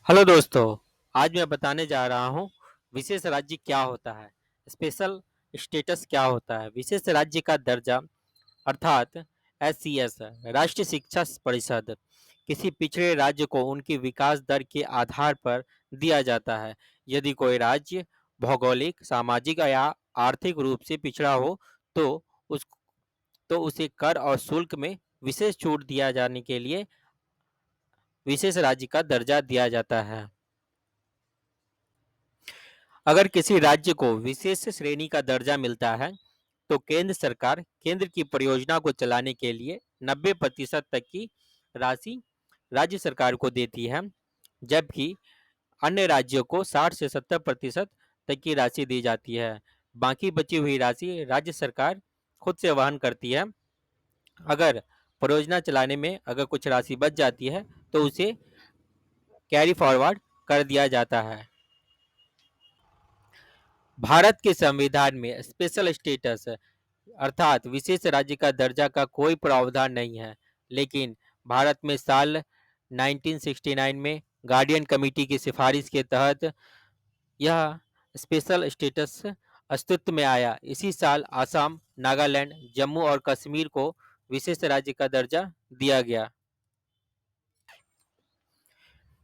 Hello दोस्तों। आज मैं बताने जा रहा हूँ विशेष राज्य क्या होता है। स्पेशल स्टेटस क्या होता है। विशेष राज्य का दर्जा अर्थात एससीएस राष्ट्रीय शिक्षा परिषद किसी पिछड़े राज्य को उनकी विकास दर के आधार पर दिया जाता है। यदि कोई राज्य भौगोलिक सामाजिक या आर्थिक रूप से पिछड़ा हो तो उस तो उसे कर और शुल्क में विशेष छूट दिया जाने के लिए विशेष राज्य का दर्जा दिया जाता है। अगर किसी राज्य को विशेष श्रेणी का दर्जा मिलता है तो केंद्र सरकार केंद्र की परियोजना को चलाने के लिए 90% तक की राशि राज्य सरकार को देती है, जबकि अन्य राज्यों को 60 से 70% तक की राशि दी जाती है। बाकी बची हुई राशि राज्य सरकार खुद से वहन करती है। अगर परियोजना चलाने में अगर कुछ राशि बच जाती है तो उसे कैरी फॉरवर्ड कर दिया जाता है। भारत के संविधान में स्पेशल स्टेटस अर्थात विशेष राज्य का दर्जा का कोई प्रावधान नहीं है, लेकिन भारत में साल 1969 में गार्डियन कमेटी की सिफारिश के तहत यह स्पेशल स्टेटस अस्तित्व में आया। इसी साल असम, नागालैंड, जम्मू और कश्मीर को विशेष राज्य का दर्जा दिया गया।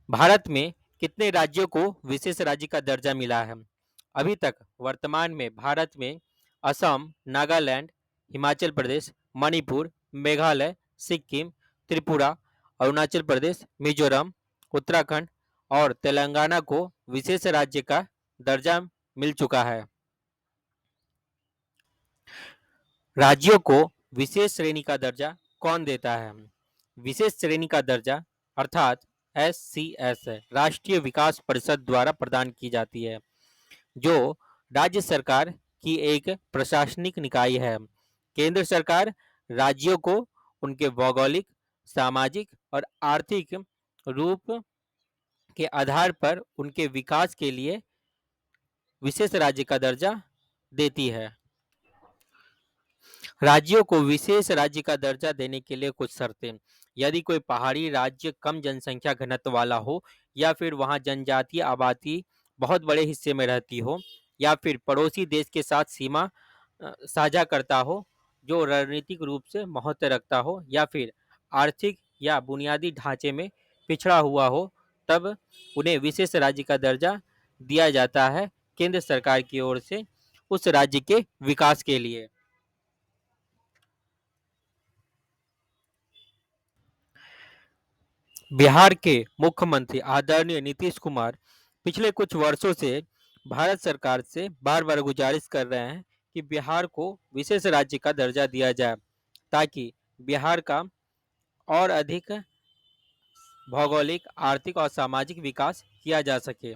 भारत में कितने राज्यों को विशेष राज्य का दर्जा मिला है? अभी तक वर्तमान में भारत में असम, नागालैंड, हिमाचल प्रदेश, मणिपुर, मेघालय, सिक्किम, त्रिपुरा, अरुणाचल प्रदेश, मिजोरम, उत्तराखंड और तेलंगाना को विशेष राज्य का दर्जा मिल चुका है। राज्यों को विशेष श्रेणी का दर्जा कौन देता है? विशेष श्रेणी का दर्जा अर्थात एससीएस राष्ट्रीय विकास परिषद द्वारा प्रदान की जाती है, जो राज्य सरकार की एक प्रशासनिक निकाय है। केंद्र सरकार राज्यों को उनके भौगोलिक, सामाजिक और आर्थिक रूप के आधार पर उनके विकास के लिए विशेष राज्य का दर्जा देती है। राज्यों को विशेष राज्य का दर्जा देने के लिए कुछ शर्तें। यदि कोई पहाड़ी राज्य कम जनसंख्या घनत्व वाला हो, या फिर वहां जनजातीय आबादी बहुत बड़े हिस्से में रहती हो, या फिर पड़ोसी देश के साथ सीमा साझा करता हो जो रणनीतिक रूप से महत्व रखता हो, या फिर आर्थिक या बुनियादी ढांचे में पिछड़ा हुआ हो, तब उन्हें विशेष राज्य का दर्जा दिया जाता है केंद्र सरकार की ओर से उस राज्य के विकास के लिए। बिहार के मुख्यमंत्री आदरणीय नीतीश कुमार पिछले कुछ वर्षों से भारत सरकार से बार बार गुजारिश कर रहे हैं कि बिहार को विशेष राज्य का दर्जा दिया जाए, ताकि बिहार का और अधिक भौगोलिक, आर्थिक और सामाजिक विकास किया जा सके।